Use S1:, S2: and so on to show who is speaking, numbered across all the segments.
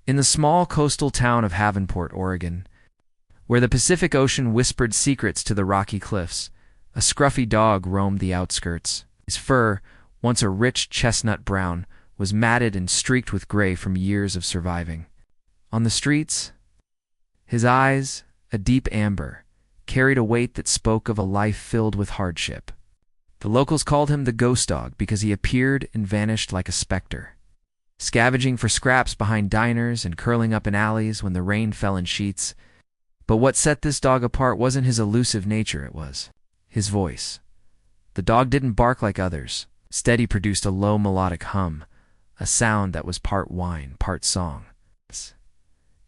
S1: In the small coastal town of Havenport, Oregon, where the Pacific Ocean whispered secrets to the rocky cliffs, a scruffy dog roamed the outskirts. His fur, once a rich chestnut brown, was matted and streaked with gray from years of surviving. On the streets, his eyes, a deep amber, carried a weight that spoke of a life filled with hardship. The locals called him the ghost dog because he appeared and vanished like a specter, scavenging for scraps behind diners and curling up in alleys when the rain fell in sheets. But what set this dog apart wasn't his elusive nature, it was his voice. The dog didn't bark like others. Instead, he produced a low melodic hum, a sound that was part whine, part song,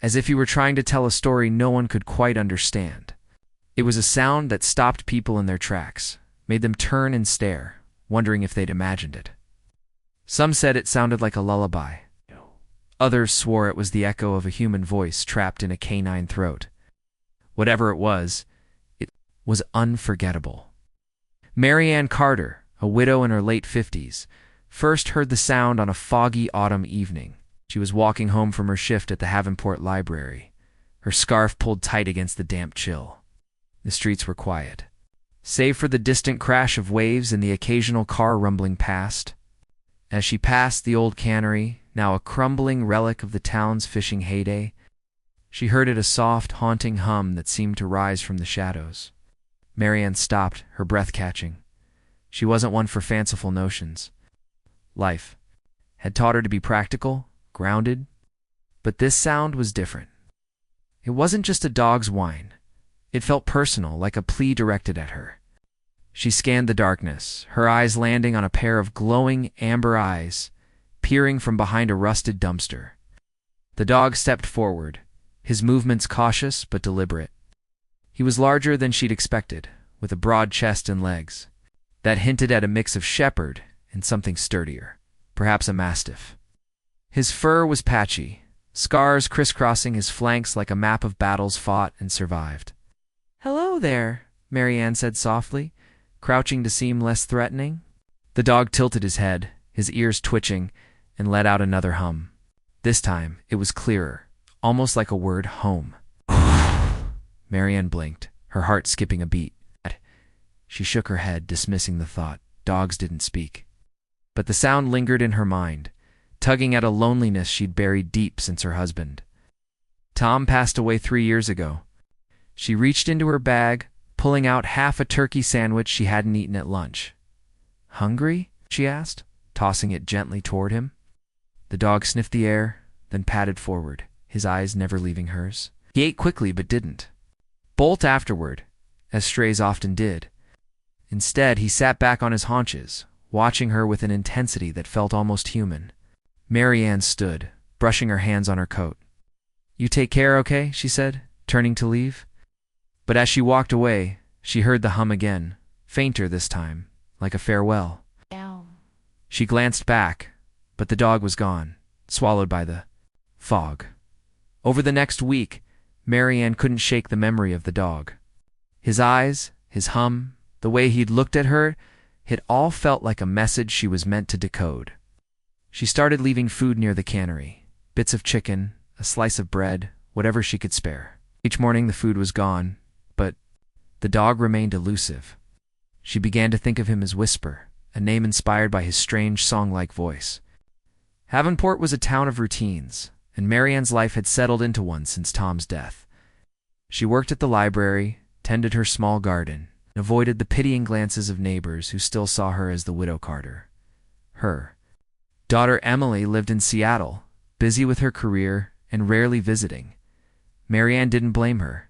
S1: as if he were trying to tell a story no one could quite understand. It was a sound that stopped people in their tracks, made them turn and stare, wondering if they'd imagined it. Some said it sounded like a lullaby. Others swore it was the echo of a human voice trapped in a canine throat. Whatever it was unforgettable. Mary Ann Carter, a widow in her late 50s, first heard the sound on a foggy autumn evening. She was walking home from her shift at the Havenport library, her scarf pulled tight against the damp chill. The streets were quiet, save for the distant crash of waves and the occasional car rumbling past. As she passed the old cannery, now a crumbling relic of the town's fishing heyday, she heard it, a soft, haunting hum that seemed to rise from the shadows. Mary Ann stopped, her breath catching. She wasn't one for fanciful notions. Life had taught her to be practical, grounded, but this sound was different. It wasn't just a dog's whine. It felt personal, like a plea directed at her. She scanned the darkness, her eyes landing on a pair of glowing amber eyes, peering from behind a rusted dumpster. The dog stepped forward, his movements cautious but deliberate. He was larger than she'd expected, with a broad chest and legs that hinted at a mix of shepherd and something sturdier, perhaps a mastiff. His fur was patchy, scars crisscrossing his flanks like a map of battles fought and survived. "Hello there," Mary Ann said softly, crouching to seem less threatening. The dog tilted his head, his ears twitching, and let out another hum. This time, it was clearer, almost like a word, home. Mary Ann blinked, her heart skipping a beat. She shook her head, dismissing the thought. Dogs didn't speak. But the sound lingered in her mind, tugging at a loneliness she'd buried deep since her husband. Tom passed away 3 years ago. She reached into her bag, pulling out half a turkey sandwich she hadn't eaten at lunch. "Hungry?" she asked, tossing it gently toward him. The dog sniffed the air, then padded forward, his eyes never leaving hers. He ate quickly but didn't bolt afterward, as strays often did. Instead, he sat back on his haunches, watching her with an intensity that felt almost human. Mary Ann stood, brushing her hands on her coat. "You take care, okay?" she said, turning to leave. But as she walked away, she heard the hum again, fainter this time, like a farewell.
S2: Ow.
S1: She glanced back, but the dog was gone, swallowed by the fog. Over the next week, Mary Ann couldn't shake the memory of the dog. His eyes, his hum, the way he'd looked at her, it all felt like a message she was meant to decode. She started leaving food near the cannery, bits of chicken, a slice of bread, whatever she could spare. Each morning the food was gone, but the dog remained elusive. She began to think of him as Whisper, a name inspired by his strange song-like voice. Havenport was a town of routines, and Mary Ann's life had settled into one since Tom's death. She worked at the library, tended her small garden, and avoided the pitying glances of neighbors who still saw her as the widow Carter. Her daughter Emily lived in Seattle, busy with her career and rarely visiting. Mary Ann didn't blame her.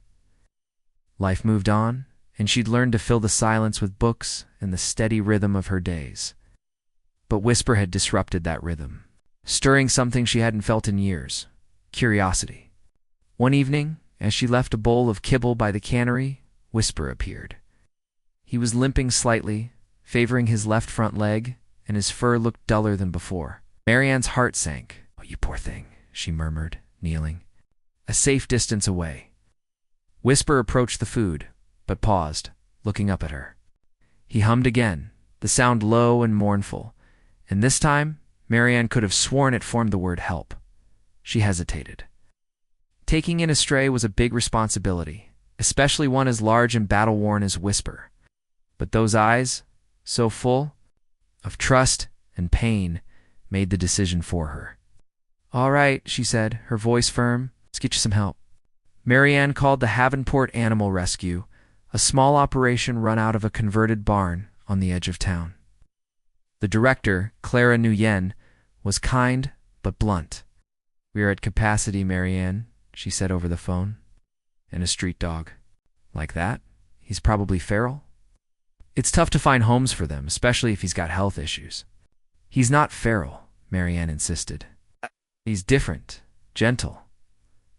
S1: Life moved on, and she'd learned to fill the silence with books and the steady rhythm of her days. But Whisper had disrupted that rhythm, stirring something she hadn't felt in years: curiosity. One evening, as she left a bowl of kibble by the cannery, Whisper appeared. He was limping slightly, favoring his left front leg, and his fur looked duller than before. Mary Ann's heart sank. "Oh, you poor thing," she murmured, kneeling a safe distance away. Whisper approached the food, but paused, looking up at her. He hummed again, the sound low and mournful, and this time Mary Ann could have sworn it formed the word help. She hesitated. Taking in a stray was a big responsibility, especially one as large and battle-worn as Whisper. But those eyes, so full of trust and pain, made the decision for her. "All right," she said, her voice firm. "Let's get you some help." Marianne called the Havenport Animal Rescue, a small operation run out of a converted barn on the edge of town. The director, Clara Nguyen, was kind but blunt. "We are at capacity, Marianne," she said over the phone. "And a street dog. Like that? He's probably feral? It's tough to find homes for them, especially if he's got health issues." "He's not feral," Marianne insisted. "He's different, gentle.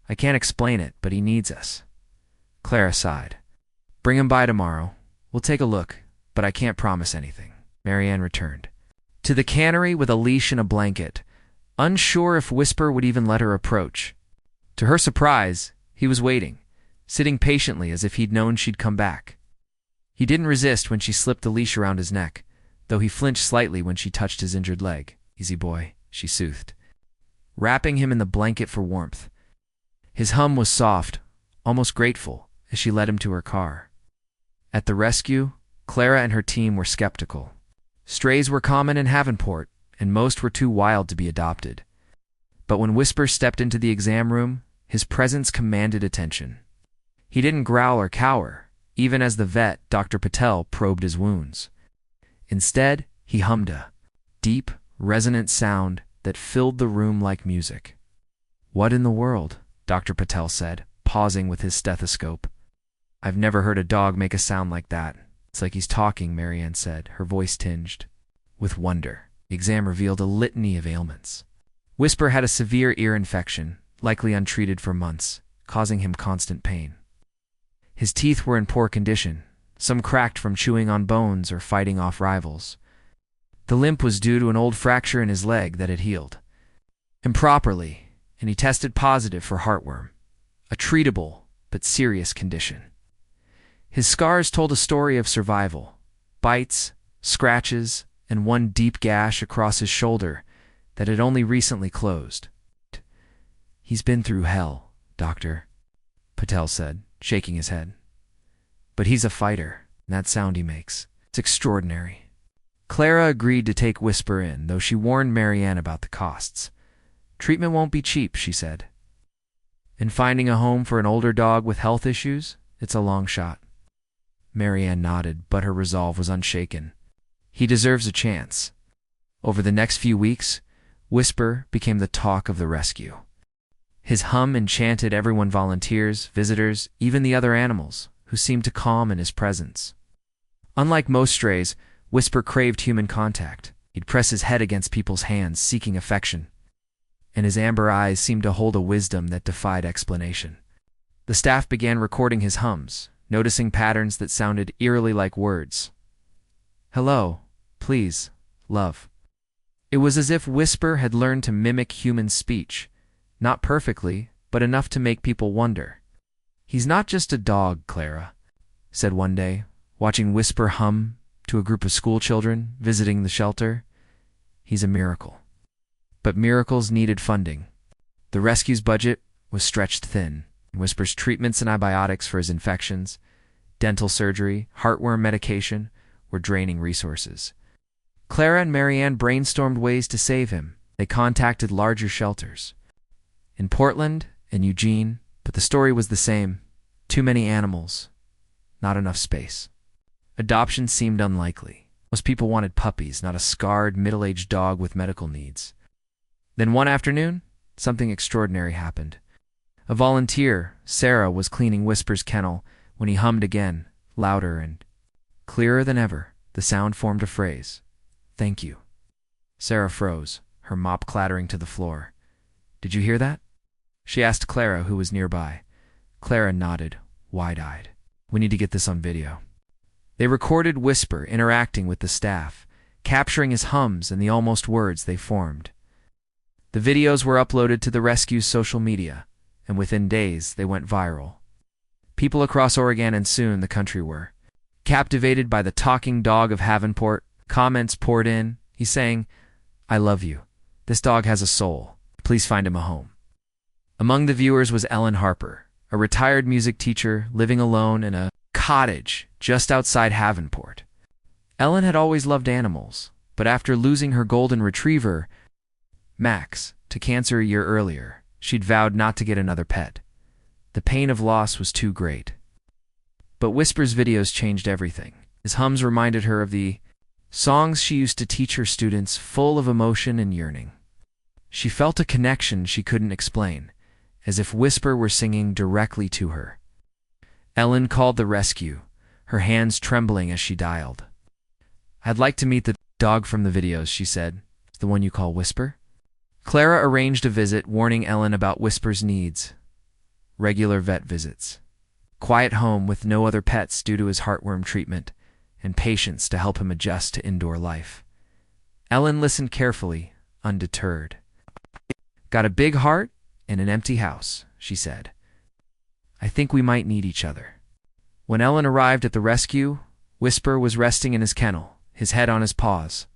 S1: I can't explain it, but he needs us." Clara sighed. "Bring him by tomorrow. We'll take a look, but I can't promise anything." Marianne returned to the cannery with a leash and a blanket, unsure if Whisper would even let her approach. To her surprise, he was waiting, sitting patiently as if he'd known she'd come back. He didn't resist when she slipped the leash around his neck, though he flinched slightly when she touched his injured leg. "Easy boy," she soothed, wrapping him in the blanket for warmth. His hum was soft, almost grateful, as she led him to her car. At the rescue, Clara and her team were skeptical. Strays were common in Havenport, and most were too wild to be adopted. But when Whisper stepped into the exam room, his presence commanded attention. He didn't growl or cower, even as the vet, Dr. Patel, probed his wounds. Instead, he hummed a deep, resonant sound that filled the room like music. "What in the world?" Dr. Patel said, pausing with his stethoscope. "I've never heard a dog make a sound like that. It's like he's talking," Marianne said, her voice tinged with wonder. The exam revealed a litany of ailments. Whisper had a severe ear infection, likely untreated for months, causing him constant pain. His teeth were in poor condition, some cracked from chewing on bones or fighting off rivals. The limp was due to an old fracture in his leg that had healed improperly, and he tested positive for heartworm, a treatable but serious condition. His scars told a story of survival: bites, scratches, and one deep gash across his shoulder that had only recently closed. "He's been through hell, Doctor," Patel said, shaking his head. "But he's a fighter, and that sound he makes, it's extraordinary." Clara agreed to take Whisper in, though she warned Marianne about the costs. "Treatment won't be cheap," she said. "And finding a home for an older dog with health issues, it's a long shot." Marianne nodded, but her resolve was unshaken. He deserves a chance. Over the next few weeks, Whisper became the talk of the rescue. His hum enchanted everyone: volunteers, visitors, even the other animals, who seemed to calm in his presence. Unlike most strays, Whisper craved human contact. He'd press his head against people's hands, seeking affection, and his amber eyes seemed to hold a wisdom that defied explanation. The staff began recording his hums, noticing patterns that sounded eerily like words. "Hello, please, love." It was as if Whisper had learned to mimic human speech, not perfectly, but enough to make people wonder. "He's not just a dog," Clara said one day, watching Whisper hum to a group of schoolchildren visiting the shelter. "He's a miracle." But miracles needed funding. The rescue's budget was stretched thin. Whisper's treatments and antibiotics for his infections, dental surgery, heartworm medication were draining resources. Clara and Marianne brainstormed ways to save him. They contacted larger shelters in Portland and Eugene, but the story was the same: too many animals, not enough space. Adoption seemed unlikely. Most people wanted puppies, not a scarred, middle-aged dog with medical needs. Then one afternoon, something extraordinary happened. A volunteer, Sarah, was cleaning Whisper's kennel when he hummed again, louder and clearer than ever. The sound formed a phrase: "Thank you." Sarah froze, her mop clattering to the floor. "Did you hear that?" she asked Clara, who was nearby. Clara nodded, wide-eyed. "We need to get this on video." They recorded Whisper interacting with the staff, capturing his hums and the almost words they formed. The videos were uploaded to the rescue's social media, and within days they went viral. People across Oregon and soon the country were captivated by the talking dog of Havenport. Comments poured in. He's saying, "I love you. This dog has a soul. Please find him a home." Among the viewers was Ellen Harper, a retired music teacher living alone in a cottage just outside Havenport. Ellen had always loved animals, but after losing her golden retriever, Max, to cancer a year earlier, she'd vowed not to get another pet. The pain of loss was too great. But Whisper's videos changed everything. His hums reminded her of the songs she used to teach her students, full of emotion and yearning. She felt a connection she couldn't explain, as if Whisper were singing directly to her. Ellen called the rescue, her hands trembling as she dialed. "I'd like to meet the dog from the videos," she said. "The one you call Whisper?" Clara arranged a visit, warning Ellen about Whisper's needs. Regular vet visits, quiet home with no other pets due to his heartworm treatment, and patience to help him adjust to indoor life. Ellen listened carefully, undeterred. "Got a big heart and an empty house," she said. "I think we might need each other." When Ellen arrived at the rescue, Whisper was resting in his kennel, his head on his paws.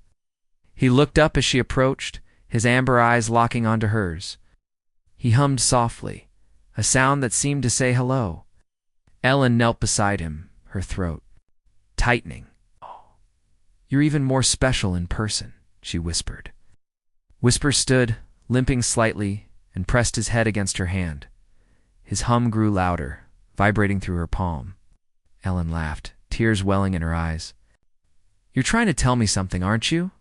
S1: He looked up as she approached, his amber eyes locking onto hers. He hummed softly, a sound that seemed to say hello. Ellen knelt beside him, her throat tightening. "Oh, you're even more special in person," she whispered. Whisper stood, limping slightly, and pressed his head against her hand. His hum grew louder, vibrating through her palm. Ellen laughed, tears welling in her eyes. "You're trying to tell me something, aren't you?"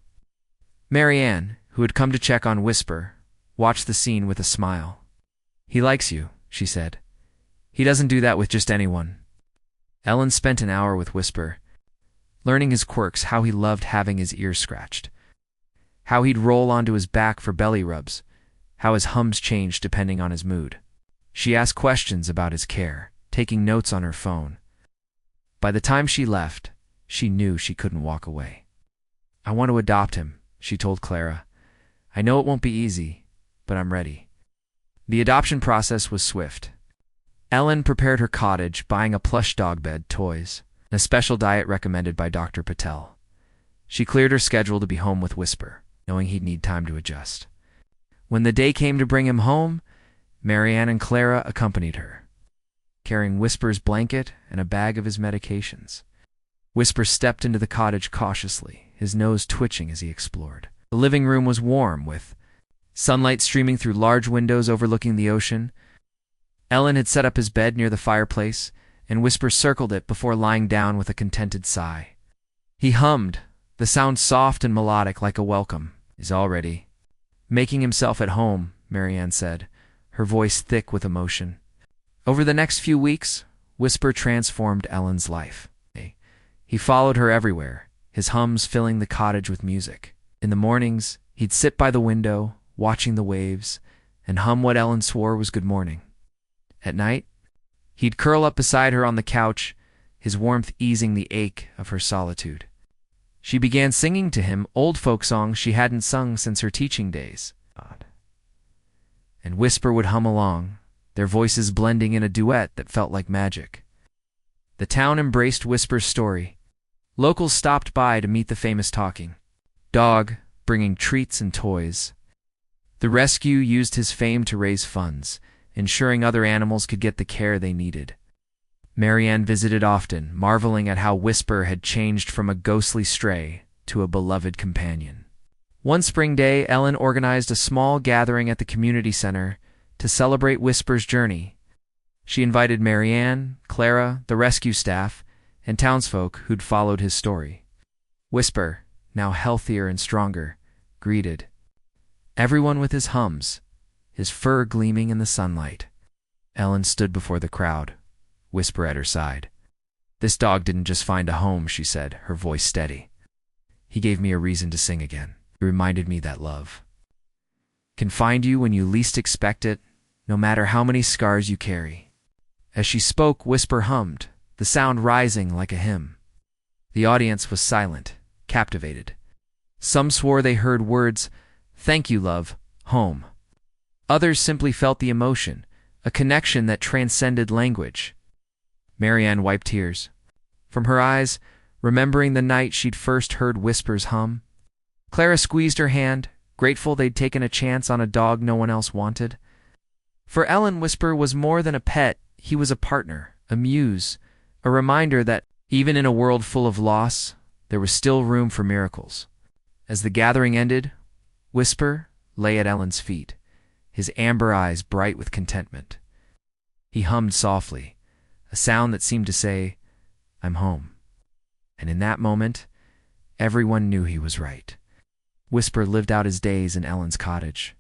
S1: Marianne, who had come to check on Whisper, watched the scene with a smile. "He likes you," she said. "He doesn't do that with just anyone." Ellen spent an hour with Whisper, learning his quirks, how he loved having his ears scratched, how he'd roll onto his back for belly rubs, how his hums changed depending on his mood. She asked questions about his care, taking notes on her phone. By the time she left, she knew she couldn't walk away. "I want to adopt him," she told Clara. "I know it won't be easy, but I'm ready." The adoption process was swift. Ellen prepared her cottage, buying a plush dog bed, toys, and a special diet recommended by Dr. Patel. She cleared her schedule to be home with Whisper, knowing he'd need time to adjust. When the day came to bring him home, Marianne and Clara accompanied her, carrying Whisper's blanket and a bag of his medications. Whisper stepped into the cottage cautiously, his nose twitching as he explored. The living room was warm, with sunlight streaming through large windows overlooking the ocean. Ellen had set up his bed near the fireplace, and Whisper circled it before lying down with a contented sigh. He hummed, the sound soft and melodic like a welcome. "He's all ready." "Making himself at home," Marianne said, her voice thick with emotion. Over the next few weeks, Whisper transformed Ellen's life. He followed her everywhere, his hums filling the cottage with music. In the mornings, he'd sit by the window, watching the waves, and hum what Ellen swore was good morning. At night, he'd curl up beside her on the couch, his warmth easing the ache of her solitude. She began singing to him old folk songs she hadn't sung since her teaching days. And Whisper would hum along, their voices blending in a duet that felt like magic. The town embraced Whisper's story. Locals stopped by to meet the famous talking dog, bringing treats and toys. The rescue used his fame to raise funds, ensuring other animals could get the care they needed. Marianne visited often, marveling at how Whisper had changed from a ghostly stray to a beloved companion. One spring day, Ellen organized a small gathering at the community center to celebrate Whisper's journey. She invited Marianne, Clara, the rescue staff, and townsfolk who'd followed his story. Whisper, now healthier and stronger, greeted everyone with his hums, his fur gleaming in the sunlight. Ellen stood before the crowd, Whisper at her side. "This dog didn't just find a home," she said, her voice steady. "He gave me a reason to sing again. He reminded me that love can find you when you least expect it, no matter how many scars you carry." As she spoke, Whisper hummed, the sound rising like a hymn. The audience was silent, captivated. Some swore they heard words, "Thank you, love, home." Others simply felt the emotion, a connection that transcended language. Marianne wiped tears from her eyes, remembering the night she'd first heard Whisper's hum. Clara squeezed her hand, grateful they'd taken a chance on a dog no one else wanted. For Ellen, Whisper was more than a pet. He was a partner, a muse, a reminder that, even in a world full of loss, there was still room for miracles. As the gathering ended, Whisper lay at Ellen's feet, his amber eyes bright with contentment. He hummed softly, a sound that seemed to say, "I'm home." And in that moment, everyone knew he was right. Whisper lived out his days in Ellen's cottage,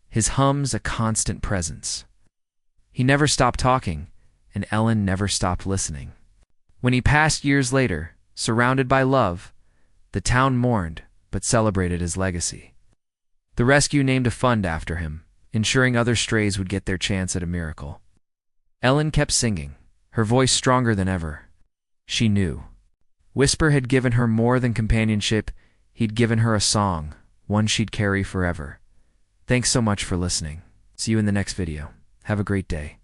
S1: his hums a constant presence. He never stopped talking, and Ellen never stopped listening. When he passed years later, surrounded by love, the town mourned but celebrated his legacy. The rescue named a fund after him, ensuring other strays would get their chance at a miracle. Ellen kept singing, her voice stronger than ever. She knew. Whisper had given her more than companionship. He'd given her a song, one she'd carry forever. Thanks so much for listening. See you in the next video. Have a great day.